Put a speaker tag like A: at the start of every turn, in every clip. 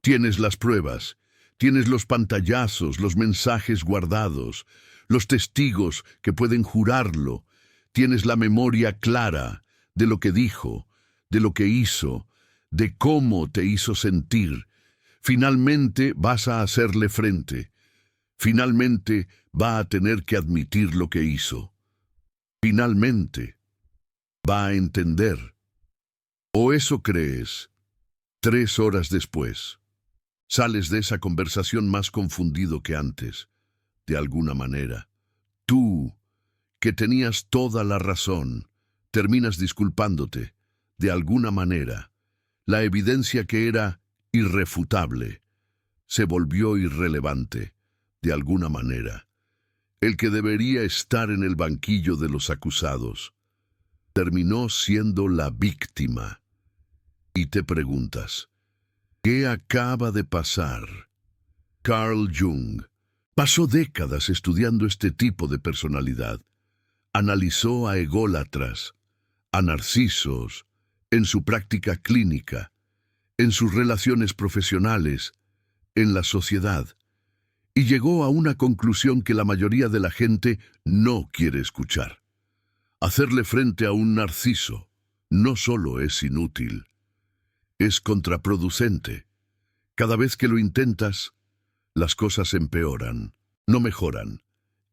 A: Tienes las pruebas, tienes los pantallazos, los mensajes guardados, los testigos que pueden jurarlo, tienes la memoria clara de lo que dijo, de lo que hizo, de cómo te hizo sentir. Finalmente vas a hacerle frente. Finalmente va a tener que admitir lo que hizo. Finalmente va a entender. ¿O eso crees? 3 horas después, sales de esa conversación más confundido que antes, de alguna manera. Tú, que tenías toda la razón, terminas disculpándote, de alguna manera. La evidencia que era irrefutable se volvió irrelevante, de alguna manera. El que debería estar en el banquillo de los acusados terminó siendo la víctima. Y te preguntas, ¿qué acaba de pasar? Carl Jung pasó décadas estudiando este tipo de personalidad. Analizó a ególatras, a narcisos, en su práctica clínica, en sus relaciones profesionales, en la sociedad, y llegó a una conclusión que la mayoría de la gente no quiere escuchar. Hacerle frente a un narciso no solo es inútil, es contraproducente. Cada vez que lo intentas, las cosas empeoran, no mejoran,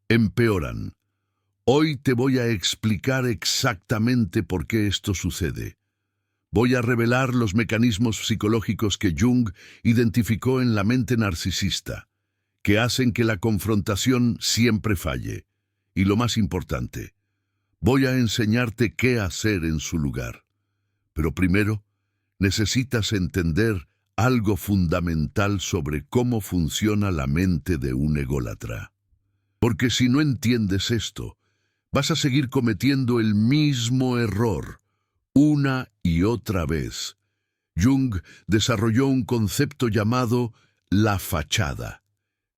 A: empeoran. Hoy te voy a explicar exactamente por qué esto sucede. Voy a revelar los mecanismos psicológicos que Jung identificó en la mente narcisista, que hacen que la confrontación siempre falle. Y lo más importante, voy a enseñarte qué hacer en su lugar. Pero primero, necesitas entender algo fundamental sobre cómo funciona la mente de un ególatra. Porque si no entiendes esto, vas a seguir cometiendo el mismo error, una y otra vez. Jung desarrolló un concepto llamado la fachada.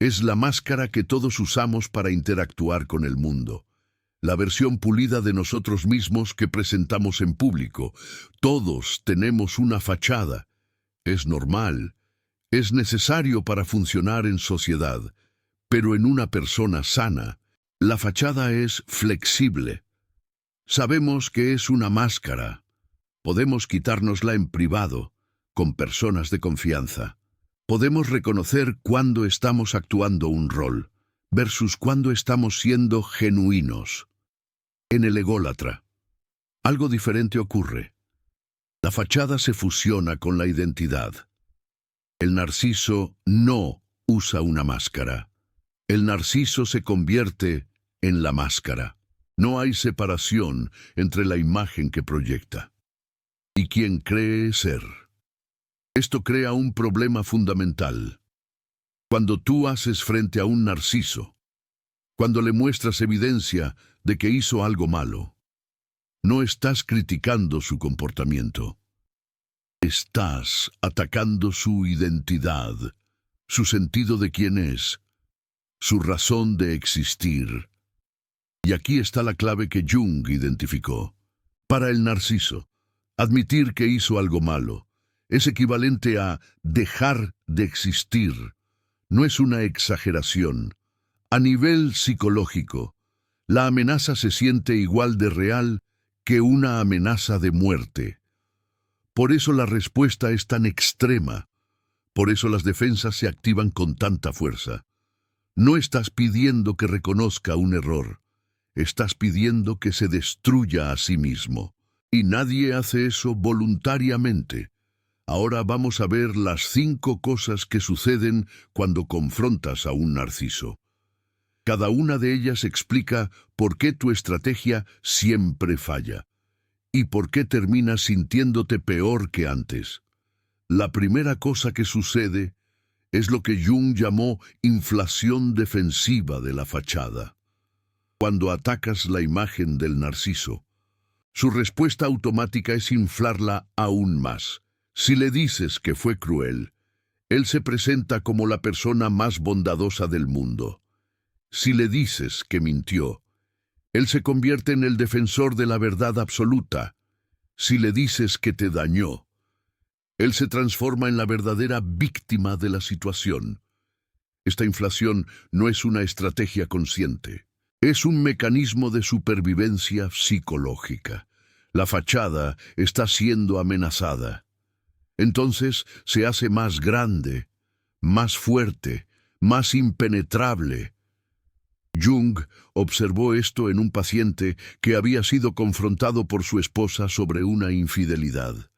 A: Es la máscara que todos usamos para interactuar con el mundo. La versión pulida de nosotros mismos que presentamos en público. Todos tenemos una fachada. Es normal. Es necesario para funcionar en sociedad. Pero en una persona sana, la fachada es flexible. Sabemos que es una máscara. Podemos quitárnosla en privado, con personas de confianza. Podemos reconocer cuándo estamos actuando un rol, versus cuándo estamos siendo genuinos. En el ególatra, algo diferente ocurre. La fachada se fusiona con la identidad. El narciso no usa una máscara. El narciso se convierte en la máscara. No hay separación entre la imagen que proyecta y quien cree ser. Esto crea un problema fundamental. Cuando tú haces frente a un narciso, cuando le muestras evidencia de que hizo algo malo, no estás criticando su comportamiento. Estás atacando su identidad, su sentido de quién es, su razón de existir. Y aquí está la clave que Jung identificó. Para el narciso, admitir que hizo algo malo es equivalente a dejar de existir. No es una exageración. A nivel psicológico, la amenaza se siente igual de real que una amenaza de muerte. Por eso la respuesta es tan extrema. Por eso las defensas se activan con tanta fuerza. No estás pidiendo que reconozca un error. Estás pidiendo que se destruya a sí mismo. Y nadie hace eso voluntariamente. Ahora vamos a ver las 5 cosas que suceden cuando confrontas a un narciso. Cada una de ellas explica por qué tu estrategia siempre falla y por qué terminas sintiéndote peor que antes. La primera cosa que sucede es lo que Jung llamó inflación defensiva de la fachada. Cuando atacas la imagen del narciso, su respuesta automática es inflarla aún más. Si le dices que fue cruel, él se presenta como la persona más bondadosa del mundo. Si le dices que mintió, él se convierte en el defensor de la verdad absoluta. Si le dices que te dañó, Él se transforma en la verdadera víctima de la situación. Esta inflación no es una estrategia consciente. Es un mecanismo de supervivencia psicológica. La fachada está siendo amenazada. Entonces se hace más grande, más fuerte, más impenetrable. Jung observó esto en un paciente que había sido confrontado por su esposa sobre una infidelidad.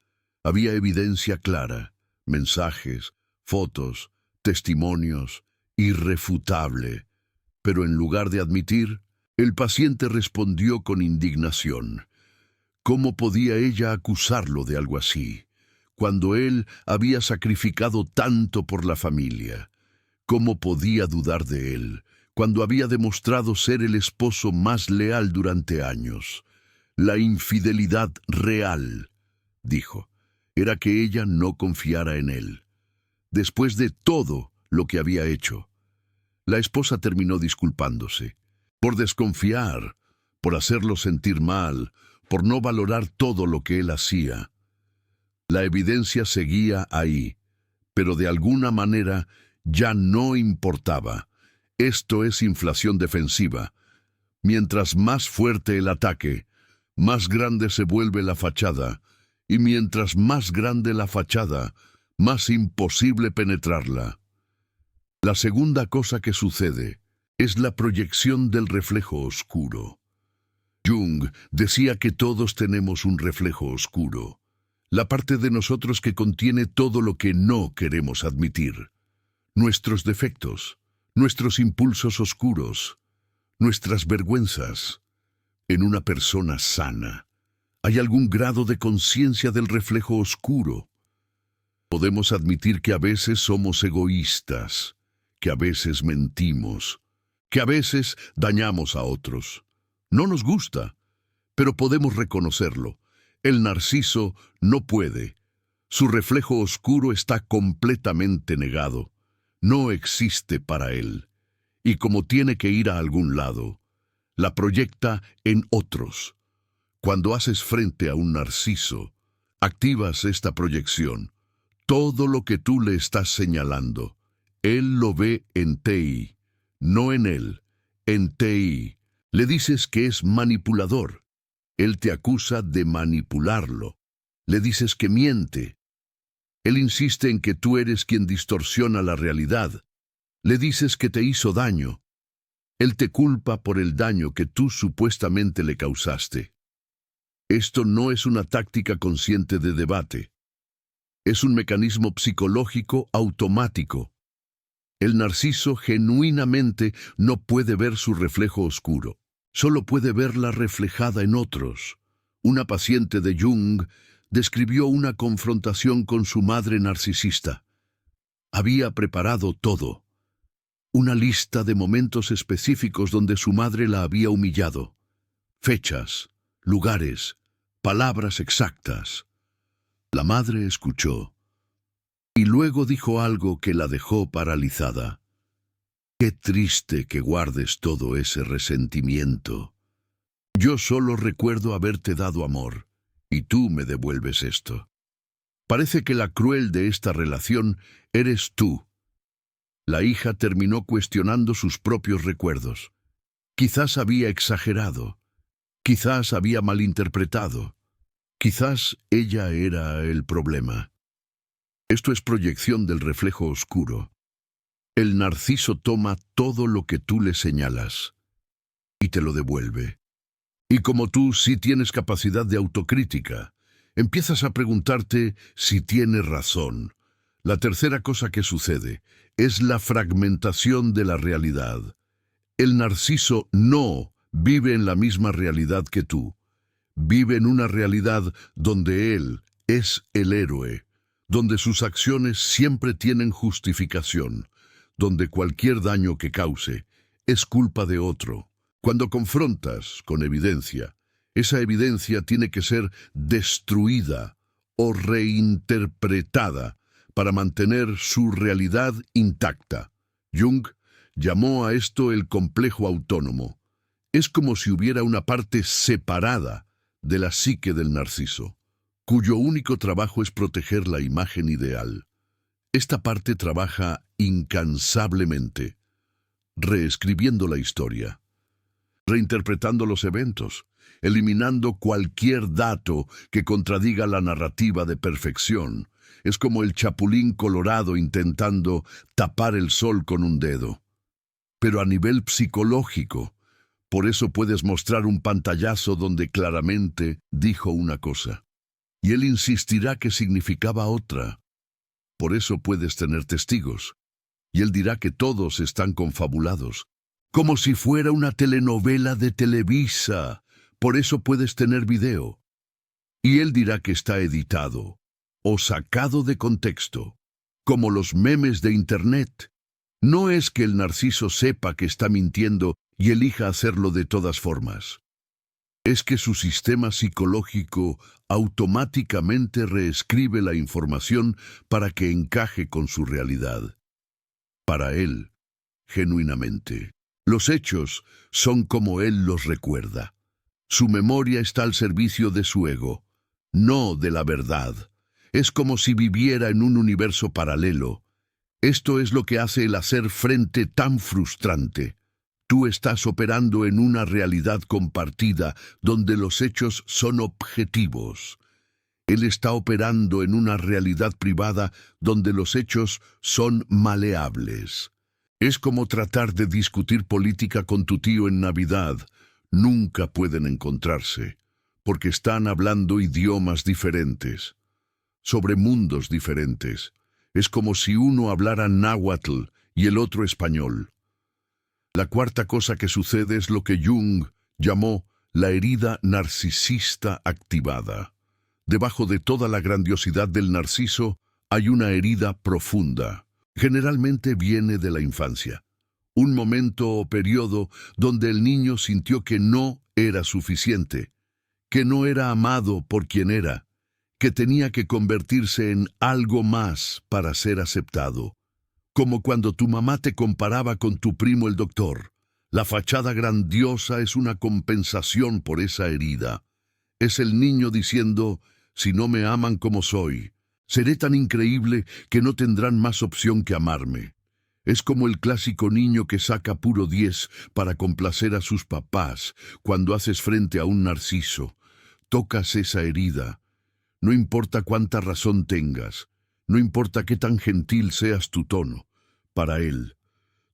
A: Había evidencia clara, mensajes, fotos, testimonios, irrefutable. Pero en lugar de admitir, el paciente respondió con indignación. ¿Cómo podía ella acusarlo de algo así, cuando él había sacrificado tanto por la familia? ¿Cómo podía dudar de él, cuando había demostrado ser el esposo más leal durante años? La infidelidad real, dijo, era que ella no confiara en él, después de todo lo que había hecho. La esposa terminó disculpándose, por desconfiar, por hacerlo sentir mal, por no valorar todo lo que él hacía. La evidencia seguía ahí, pero de alguna manera ya no importaba. Esto es inflación defensiva. Mientras más fuerte el ataque, más grande se vuelve la fachada, y mientras más grande la fachada, más imposible penetrarla. La segunda cosa que sucede es la proyección del reflejo oscuro. Jung decía que todos tenemos un reflejo oscuro, la parte de nosotros que contiene todo lo que no queremos admitir. Nuestros defectos, nuestros impulsos oscuros, nuestras vergüenzas. En una persona sana, hay algún grado de conciencia del reflejo oscuro. Podemos admitir que a veces somos egoístas, que a veces mentimos, que a veces dañamos a otros. No nos gusta, pero podemos reconocerlo. El narciso no puede. Su reflejo oscuro está completamente negado. No existe para él. Y como tiene que ir a algún lado, la proyecta en otros. Cuando haces frente a un narciso, activas esta proyección. Todo lo que tú le estás señalando, él lo ve en ti, no en él, en ti. Le dices que es manipulador. Él te acusa de manipularlo. Le dices que miente. Él insiste en que tú eres quien distorsiona la realidad. Le dices que te hizo daño. Él te culpa por el daño que tú supuestamente le causaste. Esto no es una táctica consciente de debate. Es un mecanismo psicológico automático. El narciso genuinamente no puede ver su reflejo oscuro. Solo puede verla reflejada en otros. Una paciente de Jung describió una confrontación con su madre narcisista. Había preparado todo. Una lista de momentos específicos donde su madre la había humillado. Fechas, lugares, palabras exactas. La madre escuchó y luego dijo algo que la dejó paralizada. Qué triste que guardes todo ese resentimiento. Yo solo recuerdo haberte dado amor, y tú me devuelves esto. Parece que la cruel de esta relación eres tú. La hija terminó cuestionando sus propios recuerdos. Quizás había exagerado. Quizás había malinterpretado. Quizás ella era el problema. Esto es proyección del reflejo oscuro. El narciso toma todo lo que tú le señalas y te lo devuelve. Y como tú sí tienes capacidad de autocrítica, empiezas a preguntarte si tiene razón. La tercera cosa que sucede es la fragmentación de la realidad. El narciso no vive en la misma realidad que tú. Vive en una realidad donde él es el héroe, donde sus acciones siempre tienen justificación, donde cualquier daño que cause es culpa de otro. Cuando confrontas con evidencia, esa evidencia tiene que ser destruida o reinterpretada para mantener su realidad intacta. Jung llamó a esto el complejo autónomo. Es como si hubiera una parte separada de la psique del narciso. cuyo único trabajo es proteger la imagen ideal. Esta parte trabaja incansablemente, reescribiendo la historia, reinterpretando los eventos, eliminando cualquier dato que contradiga la narrativa de perfección. Es como el chapulín colorado intentando tapar el sol con un dedo. Pero a nivel psicológico, por eso puedes mostrar un pantallazo donde claramente dijo una cosa, y él insistirá que significaba otra. Por eso puedes tener testigos, y él dirá que todos están confabulados, como si fuera una telenovela de Televisa. Por eso puedes tener video, y él dirá que está editado o sacado de contexto, como los memes de Internet. No es que el narciso sepa que está mintiendo y elija hacerlo de todas formas. Es que su sistema psicológico automáticamente reescribe la información para que encaje con su realidad. Para él, genuinamente, los hechos son como él los recuerda. Su memoria está al servicio de su ego, no de la verdad. Es como si viviera en un universo paralelo. Esto es lo que hace el hacer frente tan frustrante. Tú estás operando en una realidad compartida donde los hechos son objetivos. Él está operando en una realidad privada donde los hechos son maleables. Es como tratar de discutir política con tu tío en Navidad. Nunca pueden encontrarse, porque están hablando idiomas diferentes, sobre mundos diferentes. Es como si uno hablara náhuatl y el otro español. La cuarta cosa que sucede es lo que Jung llamó la herida narcisista activada. Debajo de toda la grandiosidad del narciso hay una herida profunda. Generalmente viene de la infancia. Un momento o periodo donde el niño sintió que no era suficiente, que no era amado por quien era, que tenía que convertirse en algo más para ser aceptado. Como cuando tu mamá te comparaba con tu primo el doctor. La fachada grandiosa es una compensación por esa herida. Es el niño diciendo, si no me aman como soy, seré tan increíble que no tendrán más opción que amarme. Es como el clásico niño que saca puro 10 para complacer a sus papás cuando haces frente a un narciso. Tocas esa herida. No importa cuánta razón tengas, no importa qué tan gentil seas tu tono. Para él,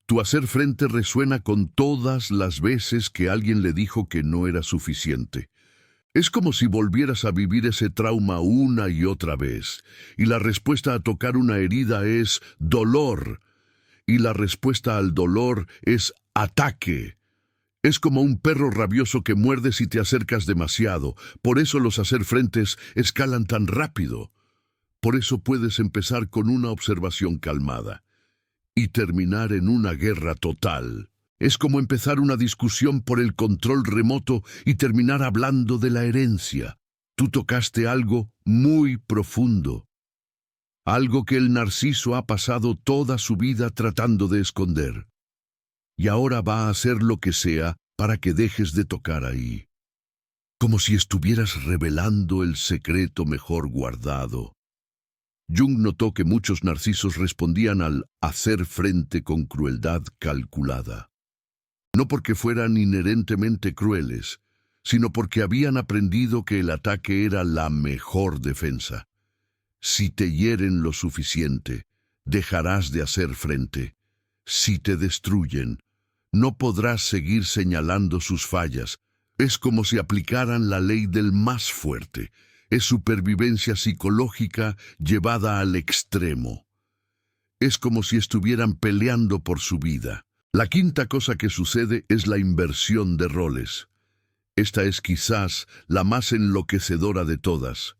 A: tu hacer frente resuena con todas las veces que alguien le dijo que no era suficiente. Es como si volvieras a vivir ese trauma una y otra vez, y la respuesta a tocar una herida es dolor. Y la respuesta al dolor es ataque. Es como un perro rabioso que muerde si te acercas demasiado. Por eso los hacer frentes escalan tan rápido. Por eso puedes empezar con una observación calmada y terminar en una guerra total. Es como empezar una discusión por el control remoto y terminar hablando de la herencia. Tú tocaste algo muy profundo. Algo que el narciso ha pasado toda su vida tratando de esconder. Y ahora va a hacer lo que sea para que dejes de tocar ahí. Como si estuvieras revelando el secreto mejor guardado. Jung notó que muchos narcisos respondían al hacer frente con crueldad calculada. No porque fueran inherentemente crueles, sino porque habían aprendido que el ataque era la mejor defensa. Si te hieren lo suficiente, dejarás de hacer frente. Si te destruyen, no podrás seguir señalando sus fallas. Es como si aplicaran la ley del más fuerte. Es supervivencia psicológica llevada al extremo. Es como si estuvieran peleando por su vida. La quinta cosa que sucede es la inversión de roles. Esta es quizás la más enloquecedora de todas.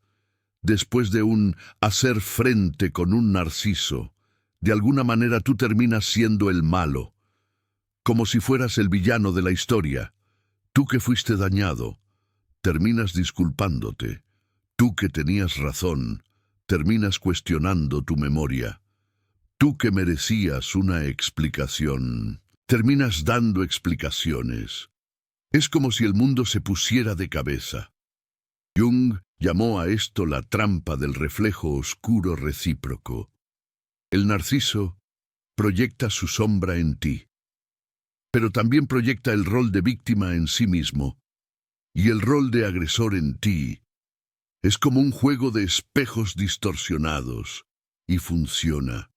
A: Después de un hacer frente con un narciso, de alguna manera tú terminas siendo el malo, como si fueras el villano de la historia. Tú que fuiste dañado, terminas disculpándote. Tú que tenías razón, terminas cuestionando tu memoria. Tú que merecías una explicación, terminas dando explicaciones. Es como si el mundo se pusiera de cabeza. Jung llamó a esto la trampa del reflejo oscuro recíproco. El narciso proyecta su sombra en ti, pero también proyecta el rol de víctima en sí mismo y el rol de agresor en ti. Es como un juego de espejos distorsionados y funciona,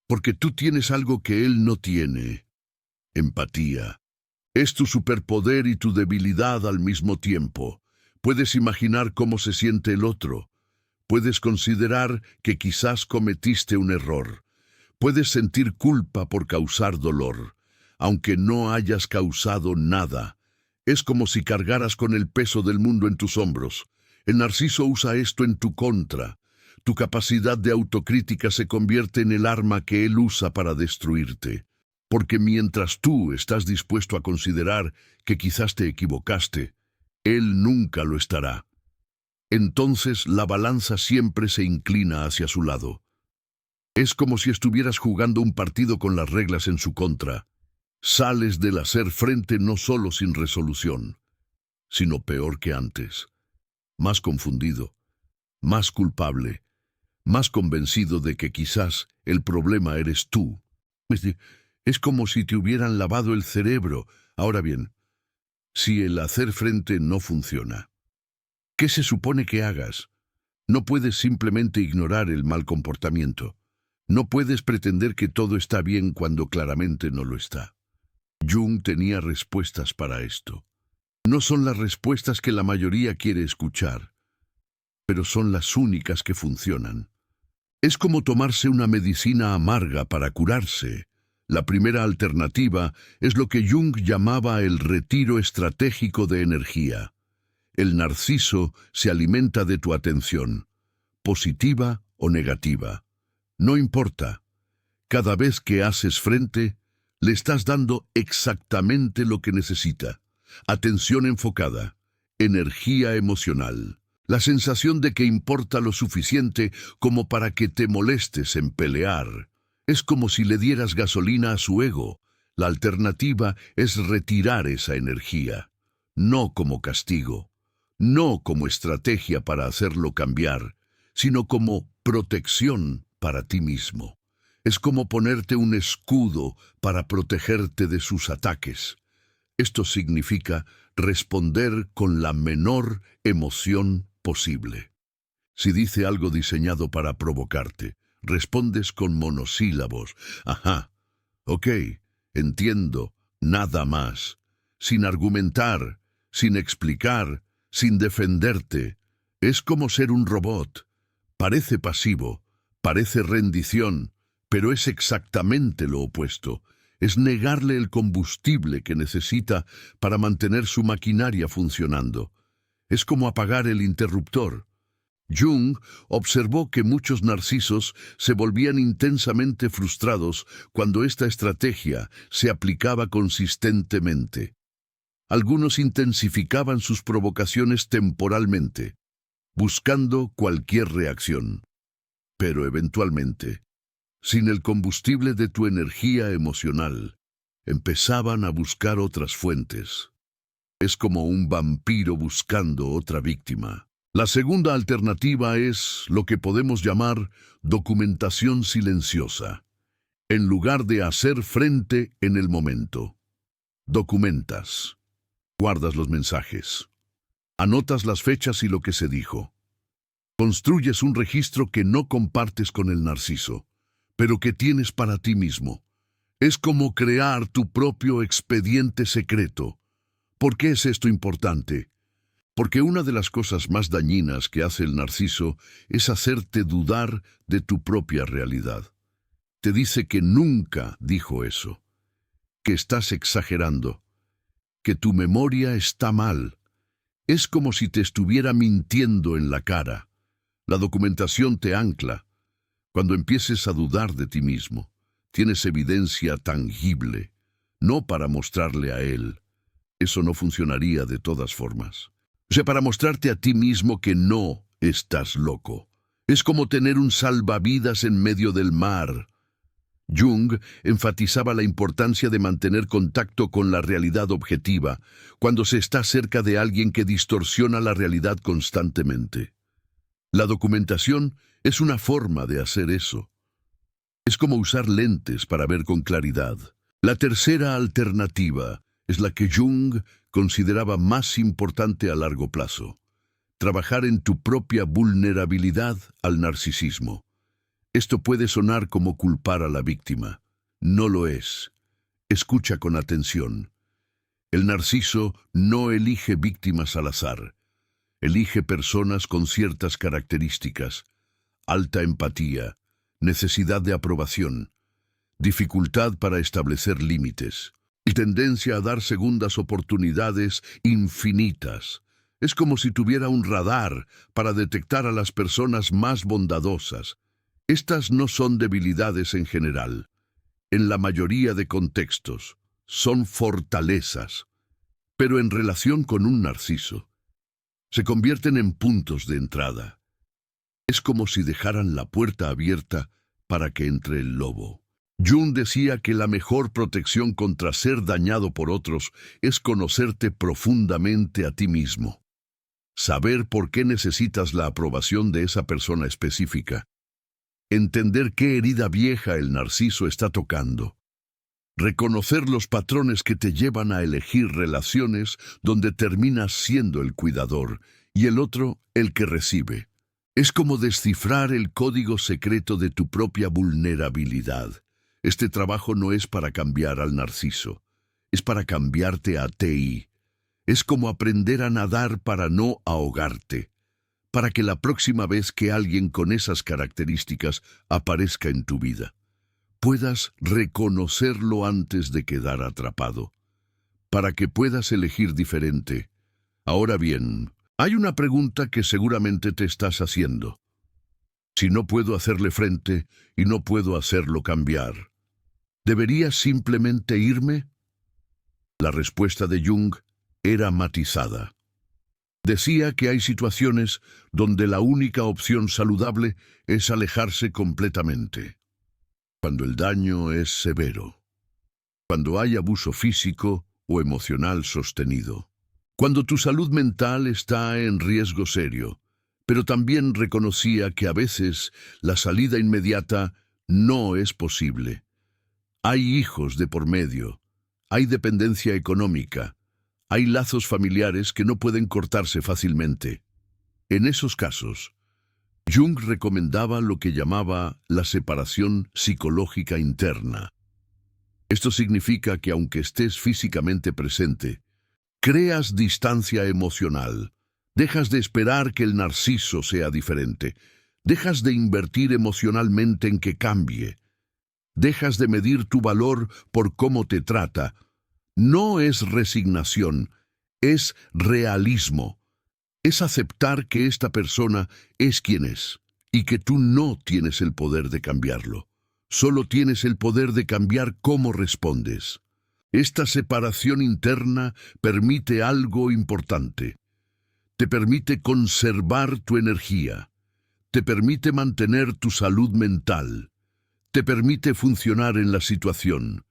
A: porque tú tienes algo que él no tiene: empatía. Es tu superpoder y tu debilidad al mismo tiempo. Puedes imaginar cómo se siente el otro. Puedes considerar que quizás cometiste un error. Puedes sentir culpa por causar dolor, aunque no hayas causado nada. Es como si cargaras con el peso del mundo en tus hombros. El narciso usa esto en tu contra. Tu capacidad de autocrítica se convierte en el arma que él usa para destruirte. Porque mientras tú estás dispuesto a considerar que quizás te equivocaste, él nunca lo estará. Entonces la balanza siempre se inclina hacia su lado. Es como si estuvieras jugando un partido con las reglas en su contra. Sales del hacer frente no solo sin resolución, sino peor que antes. Más confundido, más culpable, más convencido de que quizás el problema eres tú. Es como si te hubieran lavado el cerebro. Ahora bien, si el hacer frente no funciona, ¿qué se supone que hagas? No puedes simplemente ignorar el mal comportamiento. No puedes pretender que todo está bien cuando claramente no lo está. Jung tenía respuestas para esto. No son las respuestas que la mayoría quiere escuchar, pero son las únicas que funcionan. Es como tomarse una medicina amarga para curarse. La primera alternativa es lo que Jung llamaba el retiro estratégico de energía. El narciso se alimenta de tu atención, positiva o negativa. No importa. Cada vez que haces frente, le estás dando exactamente lo que necesita: atención enfocada, energía emocional, la sensación de que importa lo suficiente como para que te molestes en pelear. Es como si le dieras gasolina a su ego. La alternativa es retirar esa energía, no como castigo, no como estrategia para hacerlo cambiar, sino como protección para ti mismo. Es como ponerte un escudo para protegerte de sus ataques. Esto significa responder con la menor emoción posible. Si dice algo diseñado para provocarte, respondes con monosílabos: ajá, ok, entiendo, nada más. Sin argumentar, sin explicar, sin defenderte. Es como ser un robot. Parece pasivo, parece rendición, pero es exactamente lo opuesto. Es negarle el combustible que necesita para mantener su maquinaria funcionando. Es como apagar el interruptor. Jung observó que muchos narcisos se volvían intensamente frustrados cuando esta estrategia se aplicaba consistentemente. Algunos intensificaban sus provocaciones temporalmente, buscando cualquier reacción. Pero eventualmente, sin el combustible de tu energía emocional, empezaban a buscar otras fuentes. Es como un vampiro buscando otra víctima. La segunda alternativa es lo que podemos llamar documentación silenciosa. En lugar de hacer frente en el momento, documentas. Guardas los mensajes. Anotas las fechas y lo que se dijo. Construyes un registro que no compartes con el narciso, pero que tienes para ti mismo. Es como crear tu propio expediente secreto. ¿Por qué es esto importante? Porque una de las cosas más dañinas que hace el narciso es hacerte dudar de tu propia realidad. Te dice que nunca dijo eso, que estás exagerando, que tu memoria está mal. Es como si te estuviera mintiendo en la cara. La documentación te ancla. Cuando empieces a dudar de ti mismo, tienes evidencia tangible, no para mostrarle a él. Eso no funcionaría de todas formas. O sea, para mostrarte a ti mismo que no estás loco. Es como tener un salvavidas en medio del mar. Jung enfatizaba la importancia de mantener contacto con la realidad objetiva cuando se está cerca de alguien que distorsiona la realidad constantemente. La documentación es una forma de hacer eso. Es como usar lentes para ver con claridad. La tercera alternativa es la que Jung consideraba más importante a largo plazo: trabajar en tu propia vulnerabilidad al narcisismo. Esto puede sonar como culpar a la víctima. No lo es. Escucha con atención. El narciso no elige víctimas al azar. Elige personas con ciertas características: alta empatía, necesidad de aprobación, dificultad para establecer límites y tendencia a dar segundas oportunidades infinitas. Es como si tuviera un radar para detectar a las personas más bondadosas. Estas no son debilidades en general. En la mayoría de contextos, son fortalezas. Pero en relación con un narciso, se convierten en puntos de entrada. Es como si dejaran la puerta abierta para que entre el lobo. Jung decía que la mejor protección contra ser dañado por otros es conocerte profundamente a ti mismo. Saber por qué necesitas la aprobación de esa persona específica. Entender qué herida vieja el narciso está tocando. Reconocer los patrones que te llevan a elegir relaciones donde terminas siendo el cuidador y el otro el que recibe. Es como descifrar el código secreto de tu propia vulnerabilidad. Este trabajo no es para cambiar al narciso, es para cambiarte a ti. Es como aprender a nadar para no ahogarte, para que la próxima vez que alguien con esas características aparezca en tu vida, puedas reconocerlo antes de quedar atrapado, para que puedas elegir diferente. Ahora bien, hay una pregunta que seguramente te estás haciendo. Si no puedo hacerle frente y no puedo hacerlo cambiar, ¿debería simplemente irme? La respuesta de Jung era matizada. Decía que hay situaciones donde la única opción saludable es alejarse completamente. Cuando el daño es severo. Cuando hay abuso físico o emocional sostenido. Cuando tu salud mental está en riesgo serio. Pero también reconocía que a veces la salida inmediata no es posible. Hay hijos de por medio. Hay dependencia económica. Hay lazos familiares que no pueden cortarse fácilmente. En esos casos, Jung recomendaba lo que llamaba la separación psicológica interna. Esto significa que aunque estés físicamente presente, creas distancia emocional. Dejas de esperar que el narciso sea diferente. Dejas de invertir emocionalmente en que cambie. Dejas de medir tu valor por cómo te trata. No es resignación, es realismo. Es aceptar que esta persona es quien es y que tú no tienes el poder de cambiarlo. Solo tienes el poder de cambiar cómo respondes. Esta separación interna permite algo importante. Te permite conservar tu energía. Te permite mantener tu salud mental. Te permite funcionar en la situación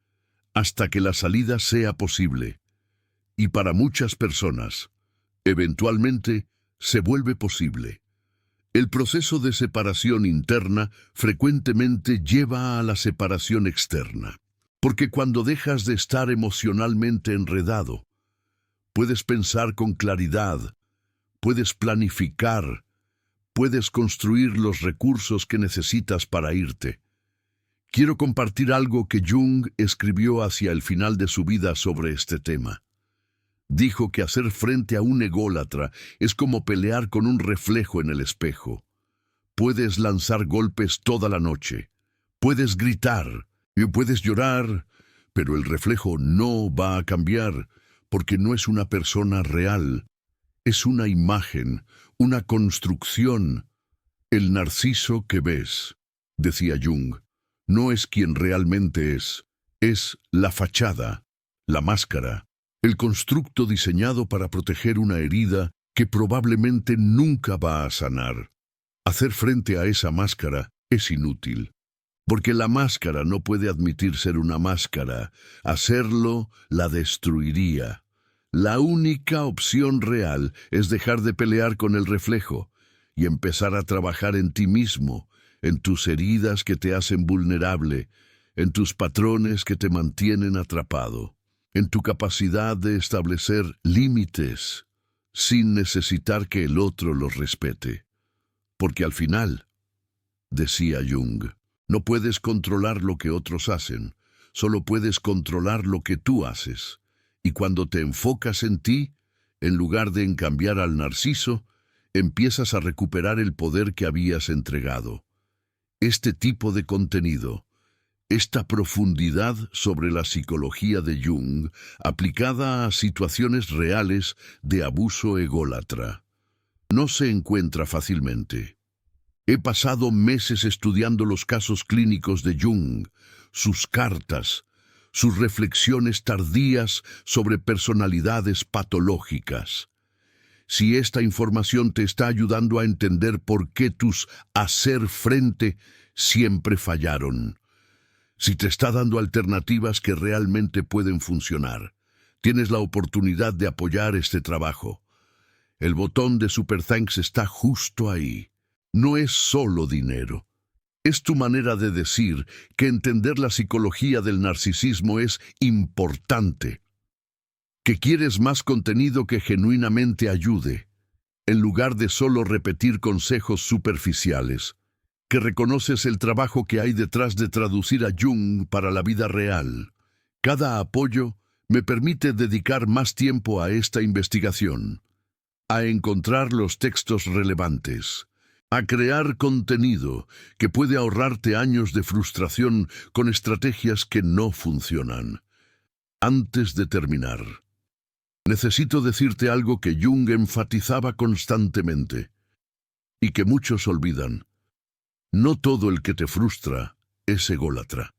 A: hasta que la salida sea posible. Y para muchas personas, eventualmente, se vuelve posible. El proceso de separación interna frecuentemente lleva a la separación externa, porque cuando dejas de estar emocionalmente enredado, puedes pensar con claridad, puedes planificar, puedes construir los recursos que necesitas para irte. Quiero compartir algo que Jung escribió hacia el final de su vida sobre este tema. Dijo que hacer frente a un ególatra es como pelear con un reflejo en el espejo. Puedes lanzar golpes toda la noche, puedes gritar y puedes llorar, pero el reflejo no va a cambiar porque no es una persona real. Es una imagen, una construcción. El narciso que ves, decía Jung, no es quien realmente es la fachada, la máscara, el constructo diseñado para proteger una herida que probablemente nunca va a sanar. Hacer frente a esa máscara es inútil. Porque la máscara no puede admitir ser una máscara. Hacerlo la destruiría. La única opción real es dejar de pelear con el reflejo y empezar a trabajar en ti mismo, en tus heridas que te hacen vulnerable, en tus patrones que te mantienen atrapado, en tu capacidad de establecer límites sin necesitar que el otro los respete. Porque al final, decía Jung, no puedes controlar lo que otros hacen, solo puedes controlar lo que tú haces. Y cuando te enfocas en ti, en lugar de en cambiar al narciso, empiezas a recuperar el poder que habías entregado. Este tipo de contenido, esta profundidad sobre la psicología de Jung, aplicada a situaciones reales de abuso ególatra, no se encuentra fácilmente. He pasado meses estudiando los casos clínicos de Jung, sus cartas, sus reflexiones tardías sobre personalidades patológicas. Si esta información te está ayudando a entender por qué tus hacer frente siempre fallaron, si te está dando alternativas que realmente pueden funcionar, tienes la oportunidad de apoyar este trabajo. El botón de Super Thanks está justo ahí. No es solo dinero. Es tu manera de decir que entender la psicología del narcisismo es importante, que quieres más contenido que genuinamente ayude, en lugar de solo repetir consejos superficiales, que reconoces el trabajo que hay detrás de traducir a Jung para la vida real. Cada apoyo me permite dedicar más tiempo a esta investigación, a encontrar los textos relevantes, a crear contenido que puede ahorrarte años de frustración con estrategias que no funcionan. Antes de terminar, necesito decirte algo que Jung enfatizaba constantemente y que muchos olvidan. No todo el que te frustra es ególatra.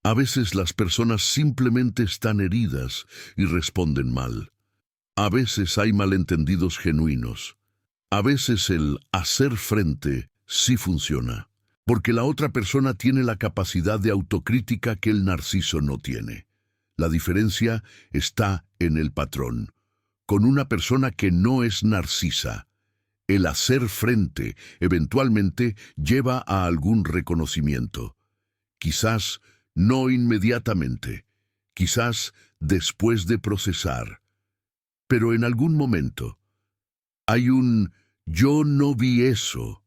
A: A veces las personas simplemente están heridas y responden mal. A veces hay malentendidos genuinos. A veces el hacer frente sí funciona, porque la otra persona tiene la capacidad de autocrítica que el narciso no tiene. La diferencia está en el patrón. Con una persona que no es narcisa, el hacer frente eventualmente lleva a algún reconocimiento. Quizás no inmediatamente, quizás después de procesar, pero en algún momento hay un «yo no vi eso,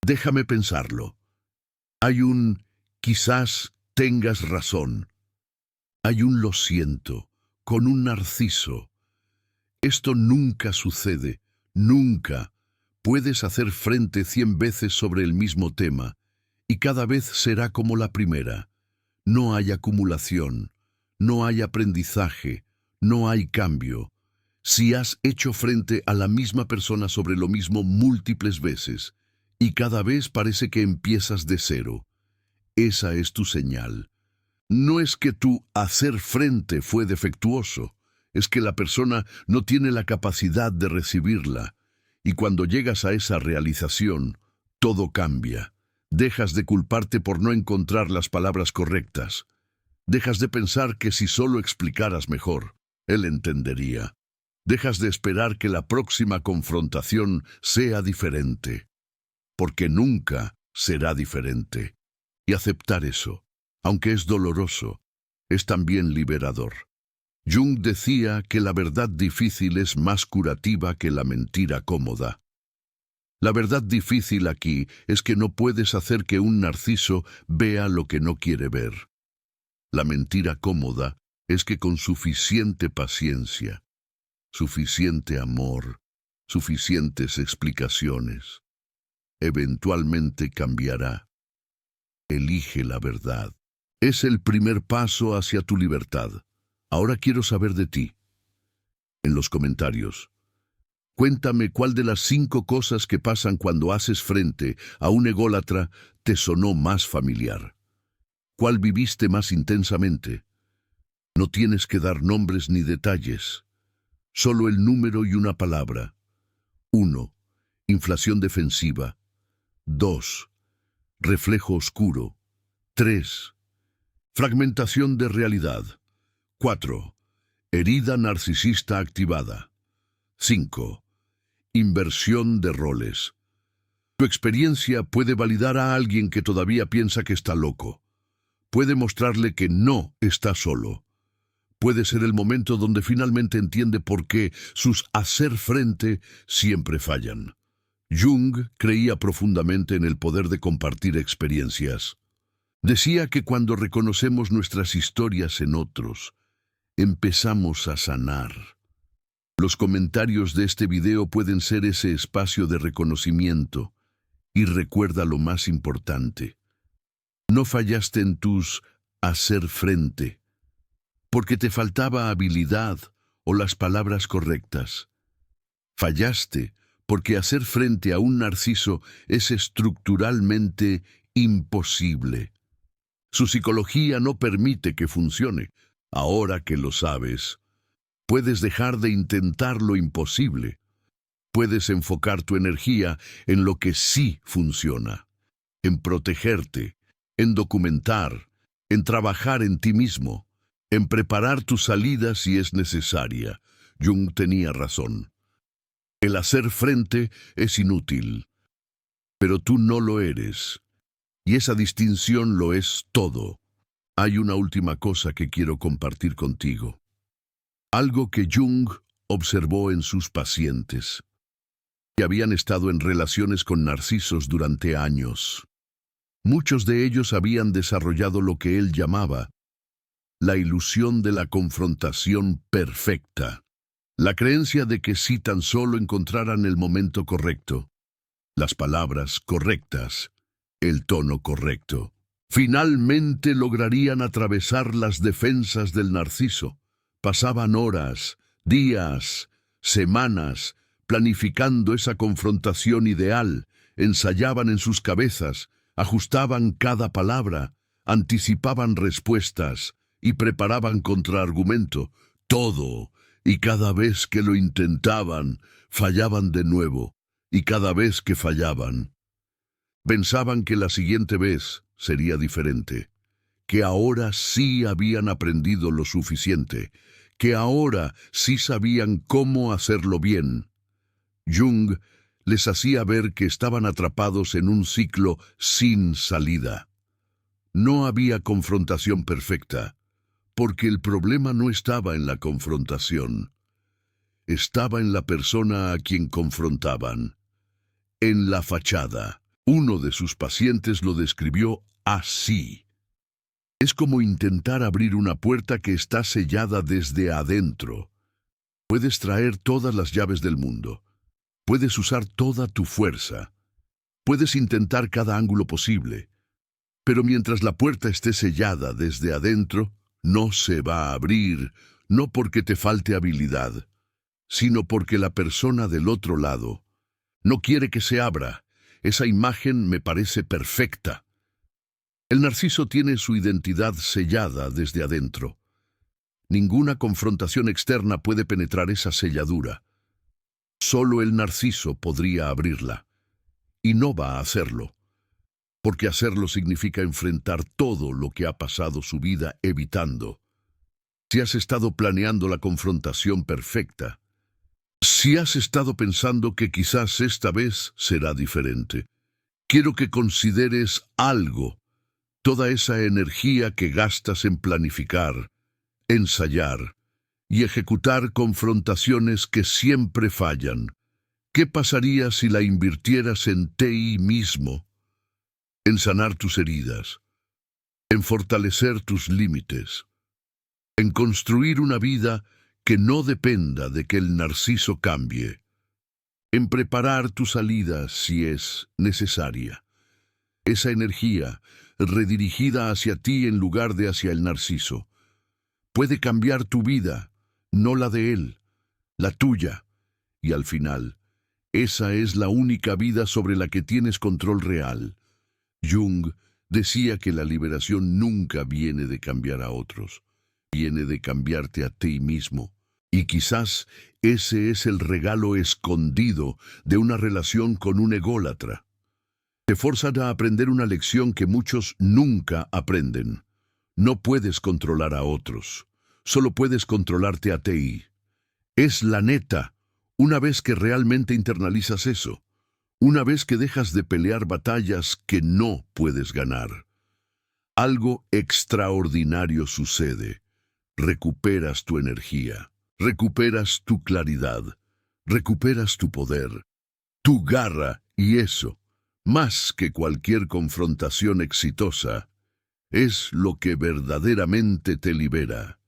A: déjame pensarlo». Hay un «quizás tengas razón». Hay un «lo siento», con un narciso. Esto nunca sucede, nunca. Puedes hacer frente 100 veces sobre el mismo tema, y cada vez será como la primera. No hay acumulación, no hay aprendizaje, no hay cambio. Si has hecho frente a la misma persona sobre lo mismo múltiples veces, y cada vez parece que empiezas de cero, esa es tu señal. No es que tu hacer frente fue defectuoso, es que la persona no tiene la capacidad de recibirla, y cuando llegas a esa realización, todo cambia. Dejas de culparte por no encontrar las palabras correctas. Dejas de pensar que si solo explicaras mejor, él entendería. Dejas de esperar que la próxima confrontación sea diferente, porque nunca será diferente. Y aceptar eso, aunque es doloroso, es también liberador. Jung decía que la verdad difícil es más curativa que la mentira cómoda. La verdad difícil aquí es que no puedes hacer que un narciso vea lo que no quiere ver. La mentira cómoda es que con suficiente paciencia, suficiente amor, suficientes explicaciones, eventualmente cambiará. Elige la verdad. Es el primer paso hacia tu libertad. Ahora quiero saber de ti. En los comentarios, cuéntame cuál de las 5 cosas que pasan cuando haces frente a un ególatra te sonó más familiar. ¿Cuál viviste más intensamente? No tienes que dar nombres ni detalles. Solo el número y una palabra. 1. Inflación defensiva. 2. Reflejo oscuro. 3. Fragmentación de realidad. 4. Herida narcisista activada. 5. Inversión de roles. Tu experiencia puede validar a alguien que todavía piensa que está loco. Puede mostrarle que no está solo. Puede ser el momento donde finalmente entiende por qué sus hacer frente siempre fallan. Jung creía profundamente en el poder de compartir experiencias. Decía que cuando reconocemos nuestras historias en otros, empezamos a sanar. Los comentarios de este video pueden ser ese espacio de reconocimiento. Y recuerda lo más importante. No fallaste en tus hacer frente, porque te faltaba habilidad o las palabras correctas. Fallaste porque hacer frente a un narciso es estructuralmente imposible. Su psicología no permite que funcione. Ahora que lo sabes, puedes dejar de intentar lo imposible. Puedes enfocar tu energía en lo que sí funciona, en protegerte, en documentar, en trabajar en ti mismo, en preparar tu salida si es necesaria. Jung tenía razón. El hacer frente es inútil, pero tú no lo eres, y esa distinción lo es todo. Hay una última cosa que quiero compartir contigo. Algo que Jung observó en sus pacientes, que habían estado en relaciones con narcisos durante años. Muchos de ellos habían desarrollado lo que él llamaba la ilusión de la confrontación perfecta, la creencia de que si tan solo encontraran el momento correcto, las palabras correctas, el tono correcto, finalmente lograrían atravesar las defensas del narciso. Pasaban horas, días, semanas, planificando esa confrontación ideal, ensayaban en sus cabezas, ajustaban cada palabra, anticipaban respuestas y preparaban contraargumento, todo, y cada vez que lo intentaban, fallaban de nuevo, y cada vez que fallaban, pensaban que la siguiente vez sería diferente, que ahora sí habían aprendido lo suficiente, que ahora sí sabían cómo hacerlo bien. Jung les hacía ver que estaban atrapados en un ciclo sin salida. No había confrontación perfecta, porque el problema no estaba en la confrontación. Estaba en la persona a quien confrontaban, en la fachada. Uno de sus pacientes lo describió así. Es como intentar abrir una puerta que está sellada desde adentro. Puedes traer todas las llaves del mundo. Puedes usar toda tu fuerza. Puedes intentar cada ángulo posible. Pero mientras la puerta esté sellada desde adentro, no se va a abrir, no porque te falte habilidad, sino porque la persona del otro lado no quiere que se abra. Esa imagen me parece perfecta. El narciso tiene su identidad sellada desde adentro. Ninguna confrontación externa puede penetrar esa selladura. Solo el narciso podría abrirla. Y no va a hacerlo. Porque hacerlo significa enfrentar todo lo que ha pasado su vida evitando. Si has estado planeando la confrontación perfecta, si has estado pensando que quizás esta vez será diferente, quiero que consideres algo. Toda esa energía que gastas en planificar, ensayar y ejecutar confrontaciones que siempre fallan. ¿Qué pasaría si la invirtieras en ti mismo? En sanar tus heridas, en fortalecer tus límites, en construir una vida que no dependa de que el narciso cambie, en preparar tu salida si es necesaria. Esa energía, redirigida hacia ti en lugar de hacia el narciso, puede cambiar tu vida, no la de él, la tuya, y al final, esa es la única vida sobre la que tienes control real. Jung decía que la liberación nunca viene de cambiar a otros, viene de cambiarte a ti mismo. Y quizás ese es el regalo escondido de una relación con un ególatra. Te forzan a aprender una lección que muchos nunca aprenden. No puedes controlar a otros, solo puedes controlarte a ti. Es la neta, una vez que realmente internalizas eso, una vez que dejas de pelear batallas que no puedes ganar. Algo extraordinario sucede. Recuperas tu energía, recuperas tu claridad, recuperas tu poder, tu garra y eso, más que cualquier confrontación exitosa, es lo que verdaderamente te libera.